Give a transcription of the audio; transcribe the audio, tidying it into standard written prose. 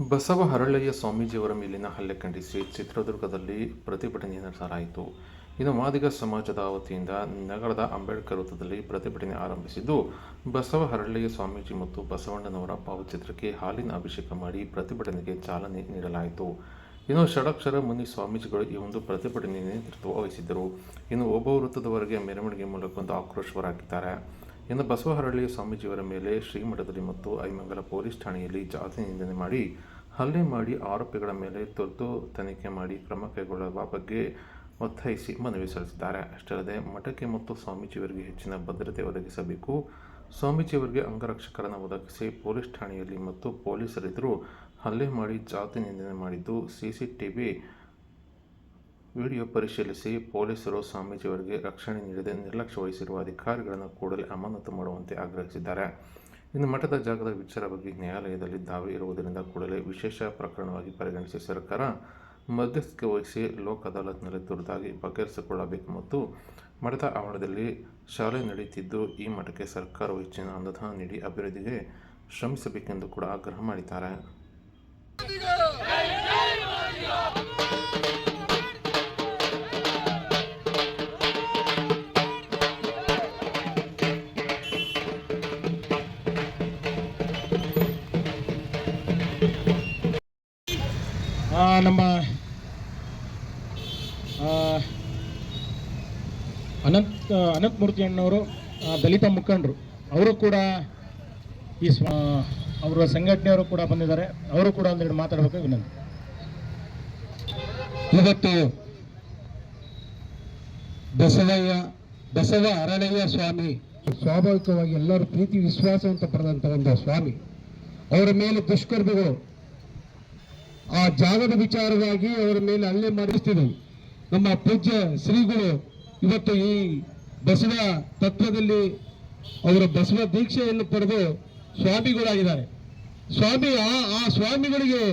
ಬಸವ ಹರಳಯ್ಯ ಸ್ವಾಮೀಜಿಯವರ ಮೇಲಿನ ಹಲ್ಲೆ ಖಂಡಿಸಿ ಚಿತ್ರದುರ್ಗದಲ್ಲಿ ಪ್ರತಿಭಟನೆ ನಡೆಸಲಾಯಿತು. ಇನ್ನು ಮಾದಿಗ ಸಮಾಜದ ವತಿಯಿಂದ ನಗರದ ಅಂಬೇಡ್ಕರ್ ವೃತ್ತದಲ್ಲಿ ಪ್ರತಿಭಟನೆ ಆರಂಭಿಸಿದ್ದು, ಬಸವ ಹರಳಯ್ಯ ಸ್ವಾಮೀಜಿ ಮತ್ತು ಬಸವಣ್ಣನವರ ಭಾವಚಿತ್ರಕ್ಕೆ ಹಾಲಿನ ಅಭಿಷೇಕ ಮಾಡಿ ಪ್ರತಿಭಟನೆಗೆ ಚಾಲನೆ ನೀಡಲಾಯಿತು. ಇನ್ನು ಷಡಕ್ಷರ ಮುನಿ ಸ್ವಾಮೀಜಿಗಳು ಈ ಒಂದು ಪ್ರತಿಭಟನೆ ನೇತೃತ್ವ ವಹಿಸಿದ್ದರು. ಇನ್ನು ಒಬ್ಬ ವೃತ್ತದವರೆಗೆ ಮೆರವಣಿಗೆ ಮೂಲಕ ಒಂದು ಆಕ್ರೋಶ ಹೊರಹಾಕಿದ್ದಾರೆ. ಇನ್ನು ಬಸವ ಹರಳಯ್ಯ ಸ್ವಾಮೀಜಿಯವರ ಮೇಲೆ ಶ್ರೀಮಠದಲ್ಲಿ ಮತ್ತು ಐಮಂಗಲ ಪೊಲೀಸ್ ಠಾಣೆಯಲ್ಲಿ ಜಾತಿ ನಿಂದನೆ ಮಾಡಿ ಹಲ್ಲೆ ಮಾಡಿ ಆರೋಪಿಗಳ ಮೇಲೆ ತುರ್ತು ತನಿಖೆ ಮಾಡಿ ಕ್ರಮ ಕೈಗೊಳ್ಳುವ ಬಗ್ಗೆ ಒತ್ತಾಯಿಸಿ ಮನವಿ ಸಲ್ಲಿಸಿದ್ದಾರೆ. ಅಷ್ಟೇ ಅಲ್ಲದೆ ಮಠಕ್ಕೆ ಮತ್ತು ಸ್ವಾಮೀಜಿಯವರಿಗೆ ಹೆಚ್ಚಿನ ಭದ್ರತೆ ಒದಗಿಸಬೇಕು, ಸ್ವಾಮೀಜಿಯವರಿಗೆ ಅಂಗರಕ್ಷಕರನ್ನು ಒದಗಿಸಿ ಪೊಲೀಸ್ ಠಾಣೆಯಲ್ಲಿ ಮತ್ತು ಪೊಲೀಸರೆದುರು ಹಲ್ಲೆ ಮಾಡಿ ಜಾತಿ ನಿಂದನೆ ಮಾಡಿದ್ದು, ಸಿಸಿಟಿವಿ ವಿಡಿಯೋ ಪರಿಶೀಲಿಸಿ ಪೊಲೀಸರು ಸ್ವಾಮೀಜಿಯವರಿಗೆ ರಕ್ಷಣೆ ನೀಡದೆ ನಿರ್ಲಕ್ಷ್ಯ ವಹಿಸಿರುವ ಅಧಿಕಾರಿಗಳನ್ನು ಕೂಡಲೇ ಅಮಾನತು ಮಾಡುವಂತೆ ಆಗ್ರಹಿಸಿದ್ದಾರೆ. ಇನ್ನು ಮಠದ ಜಾಗದ ವಿಚಾರ ಬಗ್ಗೆ ನ್ಯಾಯಾಲಯದಲ್ಲಿ ದಾವೆ ಇರುವುದರಿಂದ ಕೂಡಲೇ ವಿಶೇಷ ಪ್ರಕರಣವಾಗಿ ಪರಿಗಣಿಸಿ ಸರ್ಕಾರ ಮಧ್ಯಸ್ಥಿಕೆ ವಹಿಸಿ ಲೋಕ್ ಅದಾಲತ್ನಲ್ಲಿ ತುರ್ತಾಗಿ ಬಗೆಹರಿಸಿಕೊಳ್ಳಬೇಕು ಮತ್ತು ಮಠದ ಆವರಣದಲ್ಲಿ ಶಾಲೆ ನಡೆಯುತ್ತಿದ್ದು ಈ ಮಠಕ್ಕೆ ಸರ್ಕಾರವು ಹೆಚ್ಚಿನ ಅನುದಾನ ನೀಡಿ ಅಭಿವೃದ್ಧಿಗೆ ಶ್ರಮಿಸಬೇಕೆಂದು ಕೂಡ ಆಗ್ರಹ ಮಾಡಿದ್ದಾರೆ. ನಮ್ಮ ಅನಂತಮೂರ್ತಿ ಅಣ್ಣವರು ದಲಿತ ಮುಖಂಡರು, ಅವರು ಕೂಡ ಈ ಅವರ ಸಂಘಟನೆಯವರು ಕೂಡ ಬಂದಿದ್ದಾರೆ. ಅವರು ಕೂಡ ಒಂದೆರಡು ಮಾತಾಡಬೇಕು ವಿನಂತಿ. ಇವತ್ತು ಬಸವ ಹರಳಯ್ಯ ಸ್ವಾಮಿ ಸ್ವಾಭಾವಿಕವಾಗಿ ಎಲ್ಲರೂ ಪ್ರೀತಿ ವಿಶ್ವಾಸವಂತ ಪಡೆದಂಥ ಒಂದು ಸ್ವಾಮಿ, ಅವರ ಮೇಲೆ ದುಷ್ಕರ್ಮಿಗಳು ಆ ಜಾಗದ ವಿಚಾರವಾಗಿ ಅವರ ಮೇಲೆ ಹಲ್ಲೆ ಮಾಡಿಸ್ತಿದ್ದರು. ನಮ್ಮ ಪೂಜ್ಯ ಶ್ರೀಗಳು ಇವತ್ತು ಈ ಬಸವ ತತ್ವದಲ್ಲಿ ಅವರ ಬಸವ ದೀಕ್ಷೆಯನ್ನು ಪಡೆದು ಸ್ವಾಮಿಗಳಾಗಿದ್ದಾರೆ. ಆ ಸ್ವಾಮಿಗಳಿಗೆ